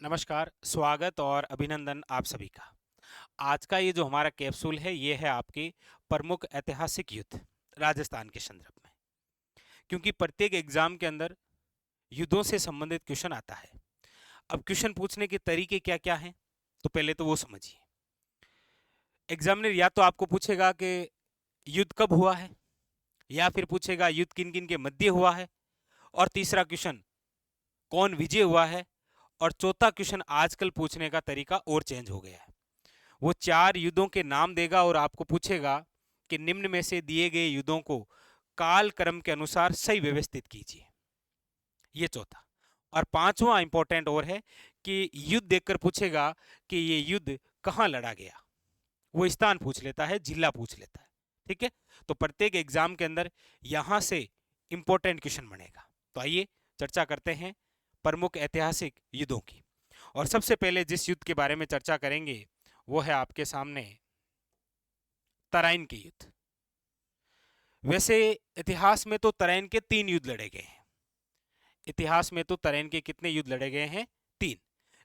नमस्कार, स्वागत और अभिनंदन आप सभी का। आज का ये जो हमारा कैप्सूल है ये है आपके प्रमुख ऐतिहासिक युद्ध राजस्थान के संदर्भ में। क्योंकि प्रत्येक एग्जाम के अंदर युद्धों से संबंधित क्वेश्चन आता है। अब क्वेश्चन पूछने के तरीके क्या क्या हैं, तो पहले तो वो समझिए। एग्जामिनर या तो आपको पूछेगा कि युद्ध कब हुआ है, या फिर पूछेगा युद्ध किन किन के मध्य हुआ है, और तीसरा क्वेश्चन कौन विजय हुआ है, और चौथा क्वेश्चन आजकल पूछने का तरीका और चेंज हो गया है। वो 4 युद्धों के नाम देगा और आपको पूछेगा कि निम्न में से दिए गए युद्धों को काल क्रम के अनुसार सही व्यवस्थित कीजिए। ये चौथा। और पांचवा इंपॉर्टेंट और है कि युद्ध देखकर पूछेगा कि ये युद्ध कहां लड़ा गया। वो स्थान पूछ लेता है, जिला पूछ लेता है। ठीक है, तो प्रत्येक एग्जाम के अंदर यहां से इंपॉर्टेंट क्वेश्चन बनेगा। तो आइए चर्चा करते हैं प्रमुख ऐतिहासिक युद्धों की। और सबसे पहले जिस युद्ध के बारे में चर्चा करेंगे वो है आपके सामने तराइन के युद्ध। वैसे इतिहास में तो तराइन के 3 युद्ध लड़े गए हैं। इतिहास में तो तराइन के कितने युद्ध लड़े गए हैं? 3।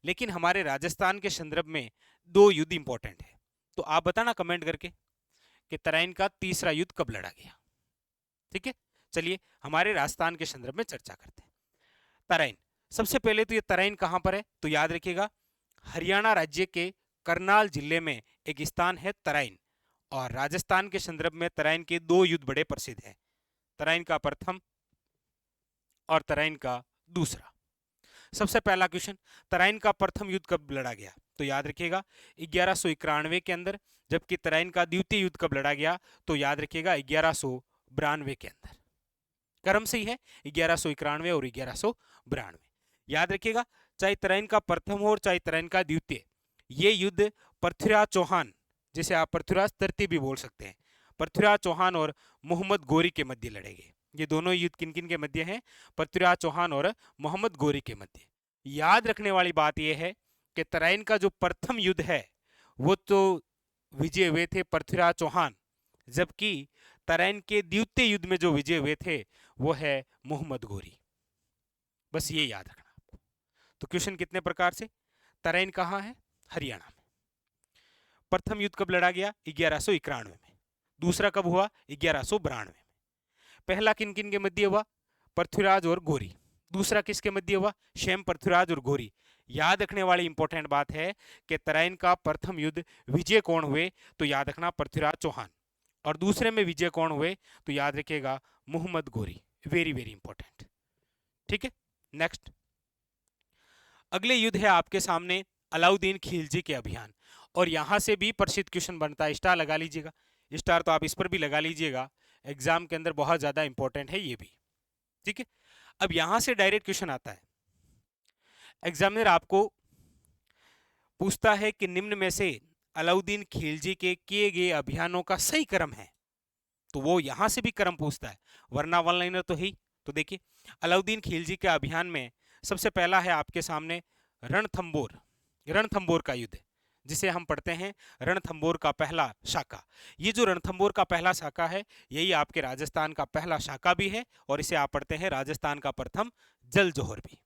लेकिन हमारे राजस्थान के संदर्भ में 2 युद्ध इंपॉर्टेंट है। तो आप बताना कमेंट करके कि तराइन का तीसरा युद्ध कब लड़ा गया। ठीक है, चलिए हमारे राजस्थान के संदर्भ में चर्चा करते हैं। तराइन, सबसे पहले तो ये तराइन कहां पर है, तो याद रखिएगा हरियाणा राज्य के करनाल जिले में एक स्थान है तराइन। और राजस्थान के संदर्भ में तराइन के 2 युद्ध बड़े प्रसिद्ध हैं, तराइन का प्रथम और तराइन का दूसरा। सबसे पहला क्वेश्चन, तराइन का प्रथम युद्ध कब लड़ा गया, तो याद रखिएगा 1191 के अंदर। जबकि तराइन का द्वितीय युद्ध कब लड़ा गया, तो याद रखिएगा 1192 के अंदर। क्रम सही है, 1191 और 1192। याद रखिएगा चाहे तराइन का प्रथम हो और चाहे तराइन का द्वितीय, ये युद्ध पृथ्वीराज चौहान, जिसे आप पृथ्वीराज तृतीय भी बोल सकते हैं, पृथ्वीराज चौहान और मोहम्मद गोरी के मध्य लड़े गए। ये दोनों युद्ध किन किन के मध्य हैं? पृथ्वीराज चौहान और मोहम्मद गोरी के मध्य। याद रखने वाली बात यह है कि तराइन का जो प्रथम युद्ध है वो तो विजय हुए थे पृथ्वीराज चौहान, जबकि तराइन के द्वितीय युद्ध में जो विजय हुए थे वो है मोहम्मद गोरी। बस ये याद रखना आपको। तो क्वेश्चन कितने प्रकार से, तराइन कहाँ है? हरियाणा में। प्रथम युद्ध कब लड़ा गया? 1191 में। दूसरा कब हुआ? 1192 में। पहला किन किन के मध्य हुआ? पृथ्वीराज और गोरी। दूसरा किसके मध्य हुआ? शेम पृथ्वीराज और गोरी। याद रखने वाली इंपॉर्टेंट बात है कि तराइन का प्रथम युद्ध विजय कौन हुए, तो याद रखना पृथ्वीराज चौहान। और दूसरे में विजय कौन हुए, तो याद रखिएगा Mohammad Ghori. Very very important. ठीक है, नेक्स्ट अगले युद्ध है आपके सामने अलाउद्दीन खिलजी के अभियान। और यहां से भी प्रसिद्ध क्वेश्चन बनता है, स्टार लगा लीजिएगा। स्टार तो आप इस पर भी लगा लीजिएगा, एग्जाम के अंदर बहुत ज्यादा इंपॉर्टेंट है ये भी। ठीक है, अब यहां से डायरेक्ट क्वेश्चन आता है। एग्जामिनर आपको पूछता है कि निम्न में से अलाउद्दीन खिलजी के किए गए अभियानों का सही क्रम है, तो वो यहां से भी क्रम पूछता है, वरना वन लाइनर तो है ही। तो देखिए अलाउद्दीन खिलजी के अभियान में सबसे पहला है आपके सामने रणथंबोर। रणथंबोर का युद्ध, जिसे हम पढ़ते हैं रणथंबोर का पहला शाखा। ये जो रणथंबोर का पहला शाखा है यही आपके राजस्थान का पहला शाखा भी है, और इसे आप पढ़ते हैं राजस्थान का प्रथम जल जोहर भी।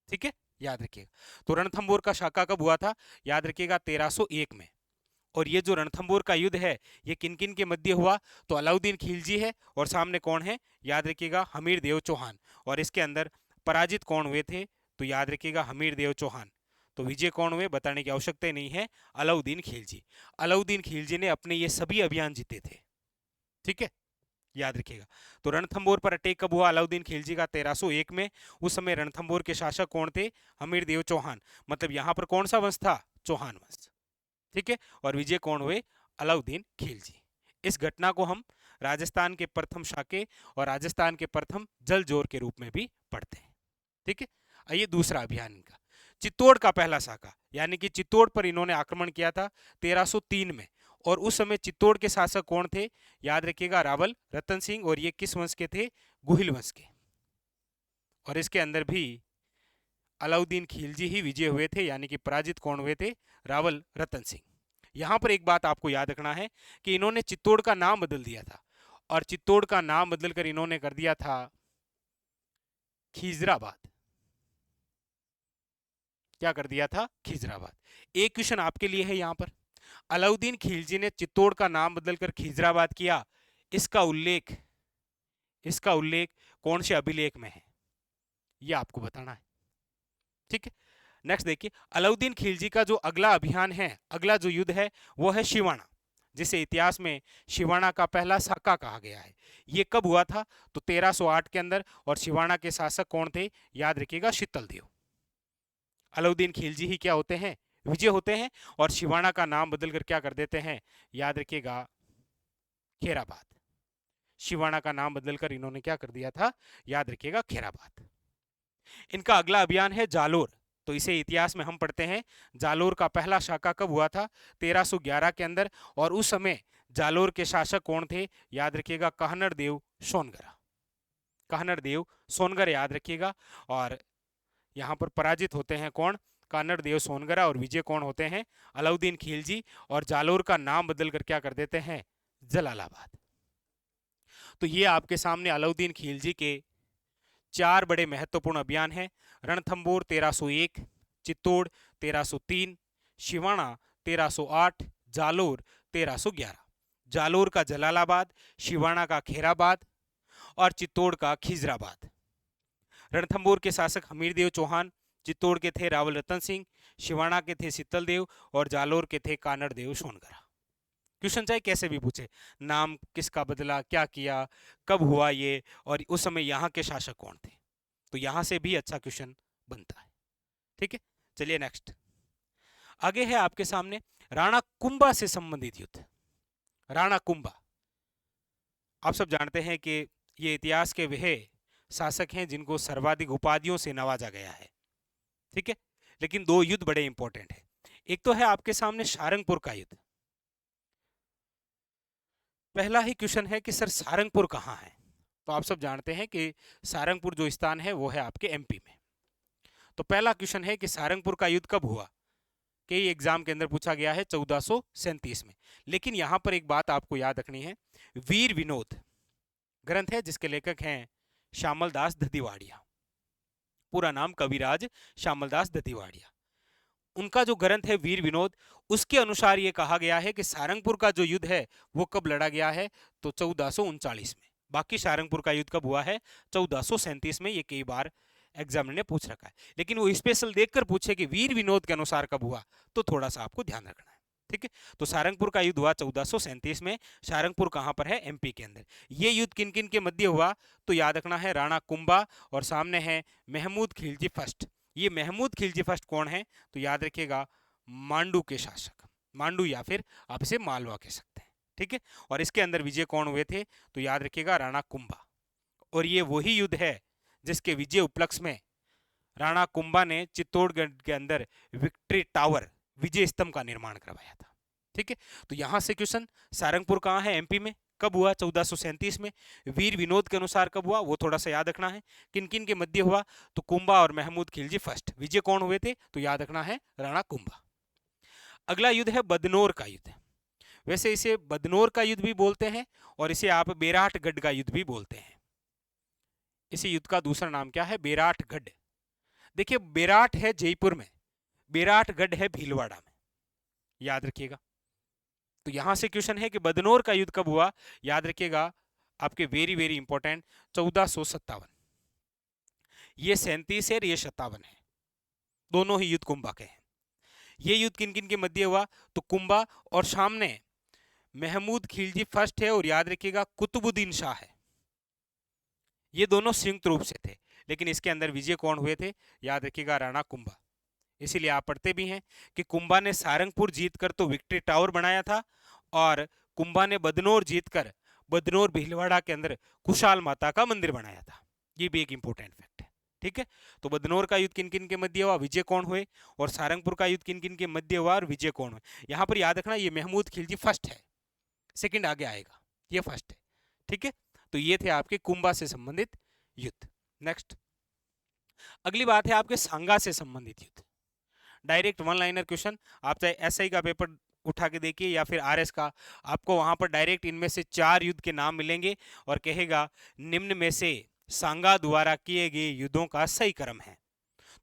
ठीक है, याद रखिएगा। तो रणथंबोर का शाखा कब हुआ था? याद रखिएगा 1301 में। और ये जो रणथंबोर का युद्ध है ये किन किन के मध्य हुआ, तो अलाउद्दीन खिलजी है और सामने कौन है? याद रखिएगा हमीर देव चौहान। और इसके अंदर पराजित कौन हुए थे, तो याद रखिएगा हमीर देव चौहान। तो विजय कौन हुए बताने की आवश्यकता नहीं है, अलाउद्दीन खिलजी। अलाउद्दीन खिलजी ने अपने ये सभी अभियान जीते थे। ठीक है, याद रखिएगा। तो रणथंबोर पर अटैक कब हुआ अलाउद्दीन खिलजी का? 1301 में। उस समय रणथंबोर के शासक कौन थे? हमीर देव चौहान। मतलब यहां पर कौन सा वंश था? चौहान वंश। ठीक है, और विजय कौन हुए? अलाउद्दीन खिलजी। इस घटना को हम राजस्थान के प्रथम शाके और राजस्थान के प्रथम जलजोर के रूप में भी पढ़ते हैं। ठीक है, आइए दूसरा अभियान इनका, चित्तौड़ का पहला शाखा। यानी कि चित्तौड़ पर इन्होंने आक्रमण किया था 1303 में। और उस समय चित्तौड़ के शासक कौन थे? याद रखिएगा रावल रतन सिंह। और ये किस वंश के थे? गुहिल वंश के। और इसके अंदर भी अलाउद्दीन खिलजी ही विजय हुए थे, यानी कि पराजित कौन हुए थे? रावल रतन सिंह। यहां पर एक बात आपको याद रखना है कि इन्होंने चित्तौड़ का नाम बदल दिया था, और चित्तौड़ का नाम बदलकर इन्होंने कर दिया था खिजराबाद। क्या कर दिया था, खिजराबाद। एक क्वेश्चन आपके लिए है यहाँ पर, अलाउद्दीन खिलजी ने चित्तौड़ का नाम बदलकर खिजराबाद किया, इसका उल्लेख कौन से अभिलेख में है, ये आपको बताना है। ठीक है, नेक्स्ट देखिए, अलाउद्दीन खिलजी का जो अगला अभियान है, अगला जो युद्ध है वो है शिवाना, जिसे इतिहास में शिवाना का पहला साका कहा गया है। ये कब हुआ था, तो 1308 के अंदर, और शिवाना के शासक कौन थे, याद रखिएगा शीतल देव। अलाउद्दीन खिलजी ही क्या होते हैं, विजय होते हैं, और शिवाना का नाम बदलकर क्या कर देते हैं, याद रखिएगा खेराबाद। शिवाना का नाम बदलकर इन्होंने क्या कर दिया था, याद रखिएगा खेराबाद। इनका अगला अभियान है जालोर, तो इसे इतिहास में हम पढ़ते हैं, जालोर का पहला शाखा कब हुआ था, 1311 के अंदर, और उस समय जालोर के शासक कौन थे, याद रखिएगा कहनर देव सोनगरा। कहनर देव सोनगर याद रखिएगा, और यहाँ पर पराजित होते हैं कौन, कानर देव सोनगरा, और विजय कौन होते हैं, अलाउद्दीन खिलजी, और जालोर का नाम बदलकर क्या कर देते हैं, जलालाबाद। तो ये आपके सामने अलाउद्दीन खिलजी के 4 बड़े महत्वपूर्ण अभियान हैं, रणथंबोर 1301, चित्तौड़ 1303, शिवाना 1308, जालोर 1311। जालोर का जलालाबाद, शिवाना का खेराबाद, और चित्तौड़ का खिजराबाद। रणथंबोर के शासक हमीरदेव चौहान, चित्तौड़ के थे रावल रतन सिंह, शिवाना के थे शीतल देव, और जालोर के थे कानर देव सोनगरा। क्वेश्चन चाहे कैसे भी पूछे, नाम किसका बदला, क्या किया, कब हुआ ये, और उस समय यहाँ के शासक कौन थे, तो यहाँ से भी अच्छा क्वेश्चन बनता है। ठीक है, चलिए नेक्स्ट। आगे है आपके सामने राणा कुंभा से संबंधित युद्ध। राणा कुंभा, आप सब जानते हैं कि ये इतिहास के वह शासक हैं जिनको सर्वाधिक उपाधियों से नवाजा गया है। ठीक है, लेकिन 2 युद्ध बड़े इंपॉर्टेंट है। एक तो है आपके सामने सारंगपुर का युद्ध। पहला ही क्वेश्चन है कि सर सारंगपुर कहाँ है, तो आप सब जानते हैं कि सारंगपुर जो स्थान है वो है आपके एमपी में। तो पहला क्वेश्चन है कि सारंगपुर का युद्ध कब हुआ, कई एग्जाम के अंदर पूछा गया है 1437 में। लेकिन यहां पर एक बात आपको याद रखनी है, वीर विनोद ग्रंथ है जिसके लेखक हैं श्यामल दास दतीवाड़िया, पूरा नाम कविराज श्यामल दास दतीवाड़िया। उनका जो ग्रंथ है वीर विनोद, उसके अनुसार ये कहा गया है कि सारंगपुर का जो युद्ध है वो कब लड़ा गया है, तो 1439 में। बाकी सारंगपुर का युद्ध कब हुआ है, 1437 में। ये कई बार एग्जामिनर ने पूछ रखा है, लेकिन वो स्पेशल देखकर पूछे कि वीर विनोद के अनुसार कब हुआ, तो थोड़ा सा आपको ध्यान रखना है। ठीक है, तो सारंगपुर का युद्ध हुआ 1437 में। सारंगपुर कहां पर है, एमपी के अंदर। ये युद्ध किन किन के मध्य हुआ, तो याद रखना है राणा कुंभा, और सामने है महमूद खिलजी फर्स्ट। ये महमूद खिलजी फर्स्ट कौन है, तो याद रखिएगा मांडू के शासक, मांडू या फिर आप इसे मालवा कह सकते हैं। ठीक है, और इसके अंदर विजय कौन हुए थे, तो याद रखिएगा राणा कुंभा। और ये वही युद्ध है जिसके विजय उपलक्ष्य में राणा कुंभा ने चित्तौड़गढ़ के अंदर विक्ट्री टावर, विजय स्तंभ का निर्माण करवाया था। ठीक है, तो यहां से क्वेश्चन, सारंगपुर कहाँ है, एमपी में, कब हुआ, 1437 में। वीर विनोद के अनुसार कब हुआ, वो थोड़ा सा याद रखना है। किन किन के मध्य हुआ, तो कुंभा और महमूद खिलजी फर्स्ट। विजय कौन हुए थे, तो याद रखना है राणा कुंभा। अगला युद्ध है बदनौर का युद्ध। वैसे इसे बदनौर का युद्ध भी बोलते हैं, और इसे आप बेराटगढ़ का युद्ध भी बोलते हैं। इसी युद्ध का दूसरा नाम क्या है, बेराटगढ़। देखिए, बेराट है जयपुर में, बेराटगढ़ है भीलवाड़ा में, याद रखिएगा। तो यहां से क्वेश्चन है कि बदनौर का युद्ध कब हुआ, याद रखिएगा आपके वेरी वेरी इंपॉर्टेंट, 1457। ये 37 है और ये 57 है, दोनों ही युद्ध कुंभा के हैं। ये युद्ध किन किन के मध्य हुआ, तो कुंभा और सामने महमूद खिलजी फर्स्ट है, और याद रखिएगा कुतुबुद्दीन शाह है। ये दोनों संयुक्त रूप से थे, लेकिन इसके अंदर विजय कौन हुए थे, याद रखिएगा राणा कुंभा। इसीलिए आप पढ़ते भी हैं कि कुंभा ने सारंगपुर जीतकर तो विक्ट्री टावर बनाया था, और कुंभा ने बदनौर जीतकर बदनौर भीलवाड़ा के अंदर कुशाल माता का मंदिर बनाया था। ये भी एक इंपॉर्टेंट फैक्ट है। ठीक है, तो बदनौर का युद्ध किन किन के मध्य हुआ, विजय कौन हुए, और सारंगपुर का युद्ध किन किन के मध्य हुआ और विजय कौन हुए। यहाँ पर याद रखना ये महमूद खिलजी फर्स्ट है, सेकंड आगे आएगा, ये फर्स्ट है। ठीक है, तो ये थे आपके कुंभा से संबंधित युद्ध। नेक्स्ट, अगली बात है आपके सांगा से संबंधित युद्ध। डायरेक्ट वन लाइनर क्वेश्चन, आप चाहे एसआई का पेपर उठा के देखिए या फिर आरएस का, आपको वहां पर डायरेक्ट इनमें से 4 युद्ध के नाम मिलेंगे, और कहेगा निम्न में से सांगा द्वारा किए गए युद्धों का सही क्रम है।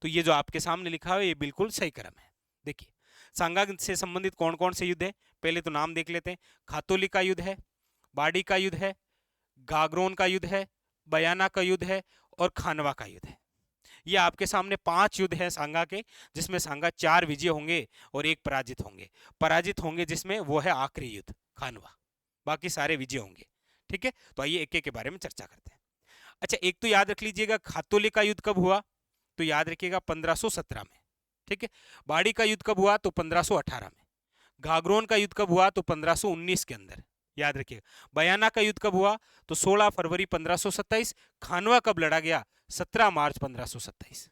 तो ये जो आपके सामने लिखा है ये बिल्कुल सही क्रम है। देखिए सांगा से संबंधित कौन कौन से युद्ध है, पहले तो नाम देख लेते हैं। खातोली का युद्ध है, बाड़ी का युद्ध है, गागरोन का युद्ध है, बयाना का युद्ध है और खानवा का युद्ध है। ये आपके सामने 5 युद्ध हैं सांगा के, जिसमें सांगा 4 विजय होंगे और 1 पराजित होंगे। पराजित होंगे जिसमें वो है आखिरी युद्ध खानवा, बाकी सारे विजय होंगे। ठीक है, तो आइए एक एक के बारे में चर्चा करते हैं। अच्छा, एक तो याद रख लीजिएगा खातोली का युद्ध कब हुआ, तो याद रखिएगा 1517 में। ठीक है, बाड़ी का युद्ध कब हुआ, तो 1518 में। घाघरोन का युद्ध कब हुआ, तो 1519 के अंदर, याद रखिएगा। बयाना का युद्ध कब हुआ, तो 16 फरवरी 1527। खानवा कब लड़ा गया, 17 मार्च 1527।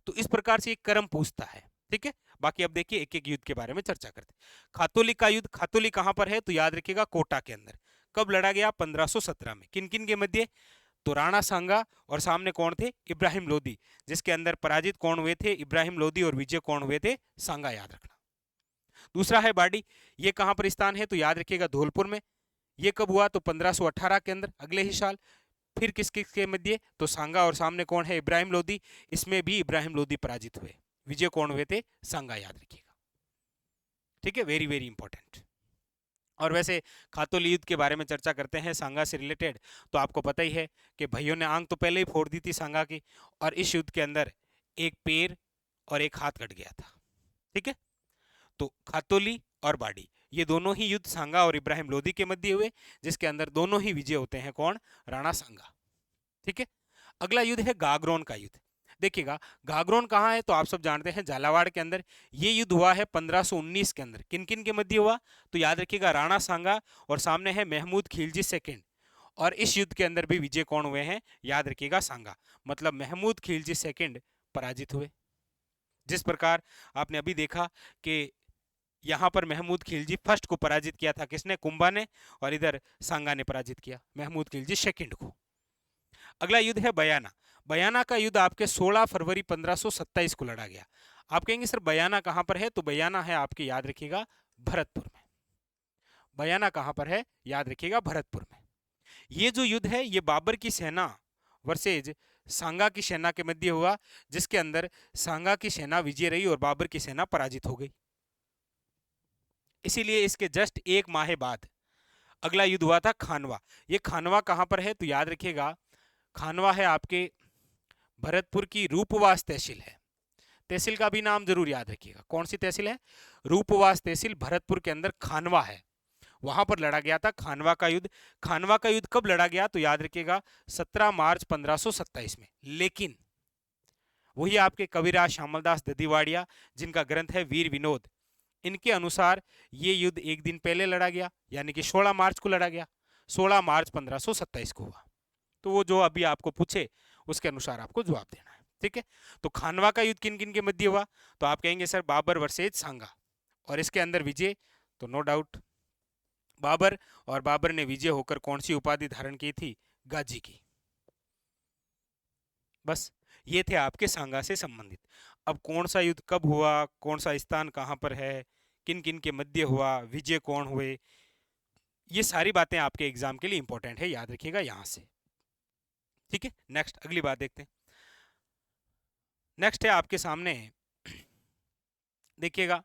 तो इस प्रकार से एक क्रम पूछता है। ठीक है, बाकी अब देखिए एक एक युद्ध के बारे में चर्चा करते हैं। खातोली का युद्ध, खातोली कहां पर है, तो याद रखिएगा कोटा के अंदर। कब लड़ा गया, 1517 में। किन किन के मध्य, तो राणा सांगा और सामने कौन थे, इब्राहिम लोदी, जिसके अंदर पराजित कौन हुए थे, इब्राहिम लोदी, और विजय कौन हुए थे, सांगा, याद रखना। दूसरा है बाड़ी, ये कहां पर स्थान है, तो याद रखिएगा धौलपुर में। ये कब हुआ, तो 1518 के अंदर, अगले ही साल। फिर किस किस के मध्य, तो सांगा और सामने कौन है, इब्राहिम लोदी, इसमें भी इब्राहिम लोदी पराजित हुए। विजय कौन हुए थे, सांगा, याद रखिएगा। ठीक है, वेरी वेरी इंपॉर्टेंट। और वैसे खातोली युद्ध के बारे में चर्चा करते हैं सांगा से रिलेटेड, तो आपको पता ही है कि भाइयों ने आंख तो पहले ही फोड़ दी थी सांगा की, और इस युद्ध के अंदर एक पैर और एक हाथ कट गया था। ठीक है, तो खातोली और बाड़ी ये दोनों ही युद्ध सांगा और इब्राहिम लोदी के मध्य हुए, जिसके अंदर दोनों ही विजय होते हैं कौन, राणा सांगा। ठीक है, अगला युद्ध है गागरोन का युद्ध। देखिएगा गागरोन कहाँ है, तो आप सब जानते हैं झालावाड़ के अंदर। ये युद्ध हुआ है 1519 के अंदर। किन किन के मध्य हुआ, तो याद रखिएगा राणा सांगा और सामने है महमूद खिलजी सेकंड। और इस युद्ध के अंदर भी विजय कौन हुए हैं, याद रखिएगा सांगा, मतलब महमूद खिलजी सेकंड पराजित हुए। जिस प्रकार आपने अभी देखा कि यहां पर महमूद खिलजी फर्स्ट को पराजित किया था, किसने, कुंभा ने, और इधर सांगा ने पराजित किया महमूद खिलजी सेकंड को। अगला युद्ध है बयाना। बयाना का युद्ध आपके 16 फरवरी 1527 को लड़ा गया। आप कहेंगे सर बयाना कहां पर है, तो बयाना है आपके, याद रखिएगा, भरतपुर में। बयाना कहां पर है, याद रखिएगा, भरतपुर में। ये जो युद्ध है ये बाबर की सेना वर्सेज सांगा की सेना के मध्य हुआ, जिसके अंदर सांगा की सेना विजय रही और बाबर की सेना पराजित हो गई। इसीलिए इसके जस्ट 1 माह बाद अगला युद्ध हुआ था खानवा। ये खानवा कहां पर है, तो याद रखिएगा खानवा है आपके भरतपुर की रूपवास तहसील है। तहसील का भी नाम जरूर याद रखिएगा, कौन सी तहसील है, रूपवास तहसील, भरतपुर के अंदर खानवा है। वहां पर लड़ा गया था खानवा का युद्ध। खानवा का युद्ध कब लड़ा गया, तो याद रखिएगा 17 मार्च 1527 में। लेकिन वही आपके कविराज श्यामलदास ददीवाड़िया, जिनका ग्रंथ है वीर विनोद, इनके अनुसार ये युद्ध एक दिन पहले लड़ा गया, यानी कि 16 मार्च को लड़ा गया। 16 मार्च 1527 को हुआ। तो वो जो अभी आपको पूछे उसके अनुसार आपको जवाब देना है। ठीक है, तो खानवा का युद्ध किन किन के मध्य हुआ, तो आप कहेंगे सर बाबर वर्सेज सांगा, और इसके अंदर विजय, तो नो डाउट बाबर, और बाबर ने विजय होकर कौन सी उपाधि धारण की थी, गाजी की। बस ये थे आपके सांगा से संबंधित। अब कौन सा युद्ध कब हुआ, कौन सा स्थान कहां पर है, किन किन के मध्य हुआ, विजय कौन हुए, ये सारी बातें आपके एग्जाम के लिए इंपॉर्टेंट है, याद रखिएगा यहां से। ठीक है, नेक्स्ट अगली बात देखते हैं। नेक्स्ट है आपके सामने, देखिएगा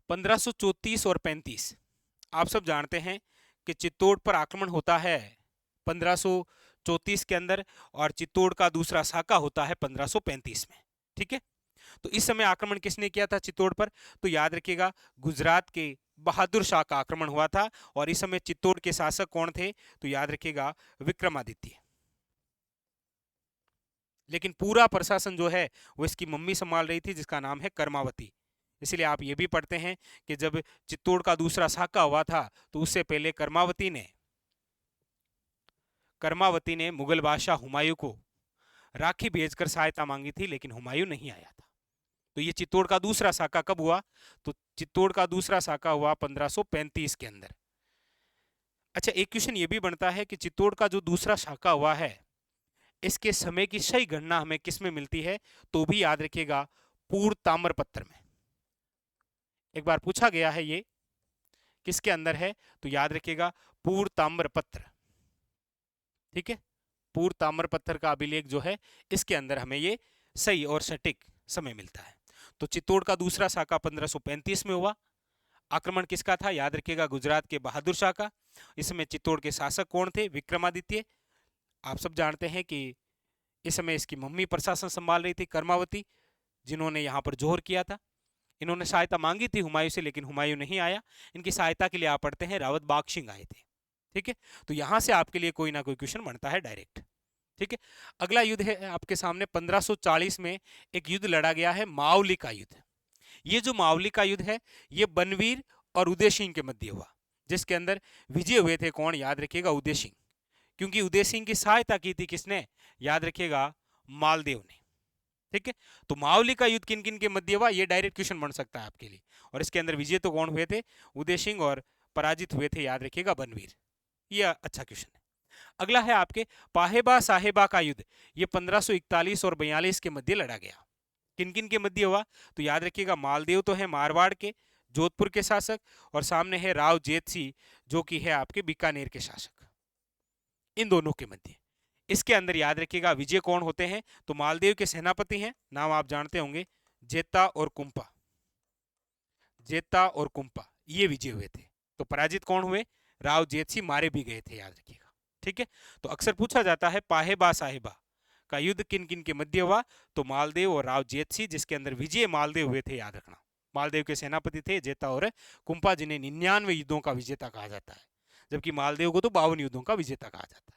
1534 और 35। आप सब जानते हैं कि चित्तौड़ पर आक्रमण होता है 1534 के अंदर, और चित्तौड़ का दूसरा साका होता है 1535 में। ठीक है, तो इस समय आक्रमण किसने किया था चित्तौड़ पर, तो याद रखिएगा गुजरात के बहादुर शाह का आक्रमण हुआ था। और इस समय चित्तौड़ के शासक कौन थे, तो याद रखिएगा विक्रमादित्य। लेकिन पूरा प्रशासन जो है वो इसकी मम्मी संभाल रही थी, जिसका नाम है कर्मावती। इसलिए आप ये भी पढ़ते हैं कि जब चित्तौड़ का दूसरा साका हुआ था, तो उससे पहले कर्मावती ने मुगल बादशाह हुमायूं को राखी भेजकर सहायता मांगी थी, लेकिन हुमायूं नहीं आया था। तो ये चित्तौड़ का दूसरा साका कब हुआ, तो चित्तौड़ का दूसरा साका हुआ 1535 के अंदर। अच्छा, एक क्वेश्चन ये भी बनता है कि चित्तौड़ का जो दूसरा साका हुआ है, इसके समय की सही गणना हमें किस में मिलती है, तो भी याद रखिएगा पूर्व ताम्रपत्र में। एक बार पूछा गया है ये किसके अंदर है, तो याद रखिएगा पूर्व ताम्रपत्र। ठीक है, पूर्व ताम्रपत्र का अभिलेख जो है इसके अंदर हमें ये सही और सटीक समय मिलता है। तो चित्तौड़ का दूसरा साका 1535 में हुआ। आक्रमण किसका था? याद रखिएगा गुजरात के बहादुर शाह का। इसमें चित्तौड़ के शासक कौन थे? विक्रमादित्य। आप सब जानते हैं कि इस समय इसकी मम्मी प्रशासन संभाल रही थी, कर्मावती, जिन्होंने यहाँ पर जोहर किया था। इन्होंने सहायता मांगी थी हुमायूं से, लेकिन हुमायूं नहीं आया। इनकी सहायता के लिए आप पढ़ते हैं रावत बाग सिंह आए थे। ठीक है, तो यहां से आपके लिए कोई ना कोई क्वेश्चन बनता है डायरेक्ट। ठीक है, अगला युद्ध है आपके सामने 1540 में एक युद्ध लड़ा गया है, मावली का युद्ध। ये जो मावली का युद्ध है ये बनवीर और उदय सिंह के मध्य हुआ, जिसके अंदर विजय हुए थे कौन? याद रखिएगा उदय सिंह। क्योंकि उदय सिंह की सहायता की थी किसने? याद रखिएगा मालदेव ने। ठीक है, तो मावली का युद्ध किन किन के मध्य हुआ? ये डायरेक्ट क्वेश्चन बन सकता है आपके लिए। और इसके अंदर विजय तो कौन हुए थे? उदय सिंह, और पराजित हुए थे याद रखिएगा बनवीर। ये अच्छा क्वेश्चन है। अगला है आपके पाहेबा साहेबा का युद्ध। ये 1541 और 42 के मध्य लड़ा गया। किन किन के मध्य हुआ? तो याद रखिएगा मालदेव तो है मारवाड़ के, जोधपुर के शासक, और सामने है राव जेतसी जो कि है आपके बीकानेर के शासक। इन दोनों के मध्य इसके अंदर याद रखिएगा विजय कौन होते हैं? तो मालदेव के सेनापति हैं, नाम आप जानते होंगे, जेता और कुंपा। जेता और कुंपा ये विजय हुए थे। तो पराजित कौन हुए? राव जेतसी, मारे भी गए थे, याद रखिएगा। ठीक है, तो अक्सर पूछा जाता है पाहेबा साहेबा का युद्ध किन किन के मध्य हुआ? तो मालदेव और राव जेतसी, जिसके अंदर विजय मालदेव हुए थे, याद रखना। मालदेव के सेनापति थे जेता और कुंपा, जिन्हें 99 युद्धों का विजेता कहा जाता है, जबकि मालदेव को तो 52 युद्धों का विजेता कहा जाता है।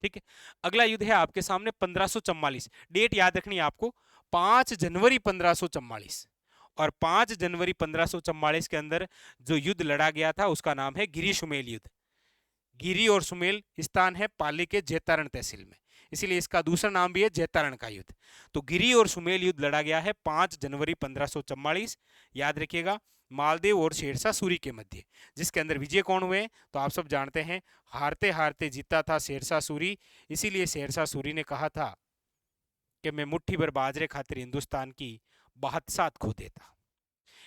ठीक है, अगला युद्ध है आपके सामने 1544। डेट याद रखनी है आपको, 5 जनवरी 1544। और 5 जनवरी 1544 के अंदर जो युद्ध लड़ा गया था उसका नाम है गिरी सुमेल युद्ध। गिरी और सुमेल स्थान है पाली के जैतारण तहसील में, इसीलिए इसका दूसरा नाम भी है जैतारण का युद्ध। तो गिरी और सुमेल युद्ध लड़ा गया है 5 जनवरी 1544, याद रखिएगा, मालदेव और शेरशाह सूरी के मध्य, जिसके अंदर विजय कौन हुए? तो आप सब जानते हैं, हारते हारते जीता था शेरशाह सूरी। इसीलिए शेरशाह सूरी ने कहा था कि मैं मुट्ठी भर बाजरे खातिर हिंदुस्तान की बादशाहत खो देता।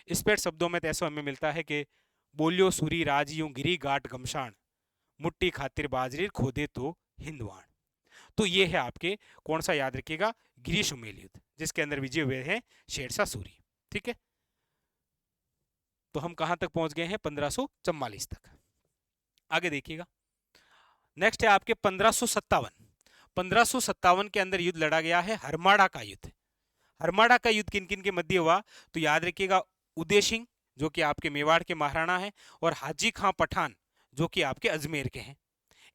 इस पर शब्दों में ऐसा हमें मिलता है कि बोलियो सूरी राज यूं गिरी गाट गमशान, मुट्ठी खातिर बाजरी खोदे तो हिंदवान। तो ये है आपके कौन सा? याद रखिएगा गिरी सुमेल युद्ध, जिसके अंदर विजय हुए हैं शेरशाह सूरी। ठीक है, तो हम कहां तक पहुंच गए हैं? 1544 तक। आगे देखिएगा, नेक्स्ट है आपके 1557। 1557 के अंदर युद्ध लड़ा गया है हरमाड़ा का युद्ध। हरमाड़ा का युद्ध किन किन के मध्य हुआ? तो याद रखिएगा उदय सिंह जो कि आपके मेवाड़ के महाराणा हैं, और हाजी खां पठान जो कि आपके अजमेर के हैं,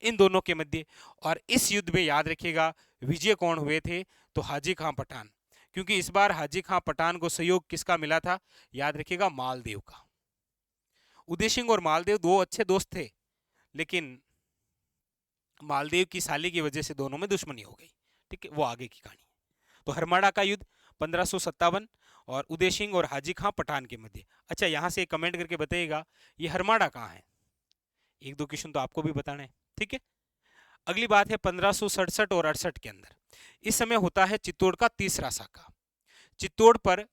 इन दोनों के मध्य। और इस युद्ध में याद रखिएगा विजय कौन हुए थे? तो हाजी खां पठान, क्योंकि इस बार हाजी खां पठान को सहयोग किसका मिला था? याद रखिएगा मालदेव का। उदय सिंह और मालदेव दो अच्छे दोस्त थे, लेकिन मालदेव की साली की वजह से दोनों में दुश्मनी हो गई। ठीक है, वो आगे की कहानी है। तो हरमाड़ा का युद्ध 1557 और उदय सिंह और हाजी खां पठान के मध्य। अच्छा, यहां से कमेंट करके बताइएगा ये हरमाड़ा कहाँ है? एक दो क्वेश्चन तो आपको भी बताना है। ठीक है, अगली बात है 1567 और 68 के अंदर। इस समय होता है चित्तौड़ का तीसरा साका। चित्तौड़ पर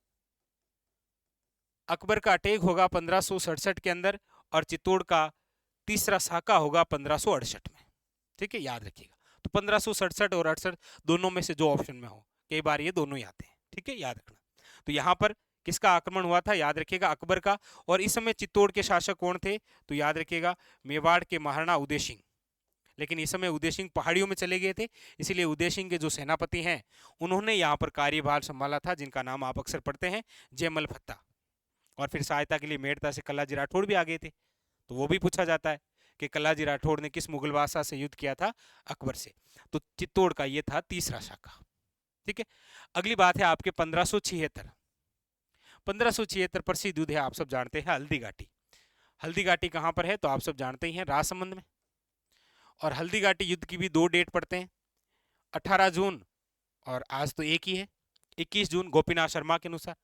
अकबर का अटैक होगा 1567 के अंदर, और चित्तौड़ का तीसरा साका होगा 1568 में। ठीक है, याद रखिएगा। तो 1567 और 68 दोनों में से जो ऑप्शन में हो, कई बार ये दोनों ही आते हैं। ठीक है, याद रखना। तो यहाँ पर किसका आक्रमण हुआ था? याद रखिएगा अकबर का। और इस समय चित्तौड़ के शासक कौन थे? तो याद रखिएगा मेवाड़ के महाराणा उदय सिंह। लेकिन इस समय उदय सिंह पहाड़ियों में चले गए थे, इसलिए उदय सिंह के जो सेनापति हैं उन्होंने यहाँ पर कार्यभार संभाला था, जिनका नाम आप अक्सर पढ़ते हैं, जयमल भत्ता। और फिर सहायता के लिए मेड़ता से कल्लाजी राठौड़ भी आ गए थे। तो वो भी पूछा जाता है कि कल्लाजी राठौड़ ने किस मुगल बादशाह से युद्ध किया था? अकबर से। तो चित्तौड़ का ये था तीसरा शाखा। ठीक है, अगली बात है आपके 1576। 1576 प्रसिद्ध युद्ध है, आप सब जानते हैं, हल्दी घाटी। हल्दी घाटी कहां पर है? तो आप सब जानते ही हैं, राजसमंद में। और हल्दी घाटी युद्ध की भी दो डेट पड़ते हैं, 18 जून और आज तो एक ही है 21 जून गोपीनाथ शर्मा के अनुसार।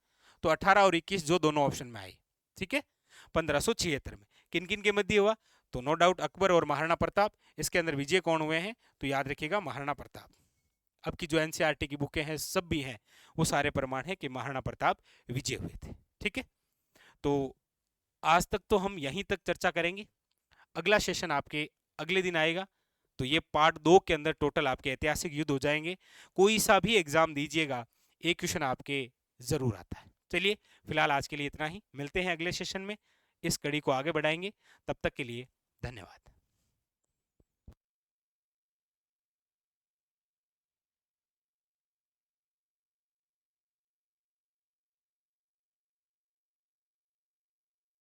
तो 18 और 21 जो दोनों ऑप्शन में आई। ठीक है, 1576 में किन किन के मध्य हुआ? तो नो डाउट अकबर और महाराणा प्रताप। इसके अंदर विजय कौन हुए हैं? तो याद रखिएगा महाराणा प्रताप। अब की जो एनसीईआरटी की बुकें हैं सब भी हैं, वो सारे प्रमाण है कि महाराणा प्रताप विजय हुए थे। ठीक है, तो आज तक तो हम यहीं तक चर्चा करेंगे। अगला सेशन आपके अगले दिन आएगा, तो ये पार्ट 2 के अंदर टोटल आपके ऐतिहासिक युद्ध हो जाएंगे। कोई सा भी एग्जाम दीजिएगा, एक क्वेश्चन आपके ज़रूर आता है। चलिए फिलहाल आज के लिए इतना ही, मिलते हैं अगले सेशन में, इस कड़ी को आगे बढ़ाएंगे। तब तक के लिए धन्यवाद।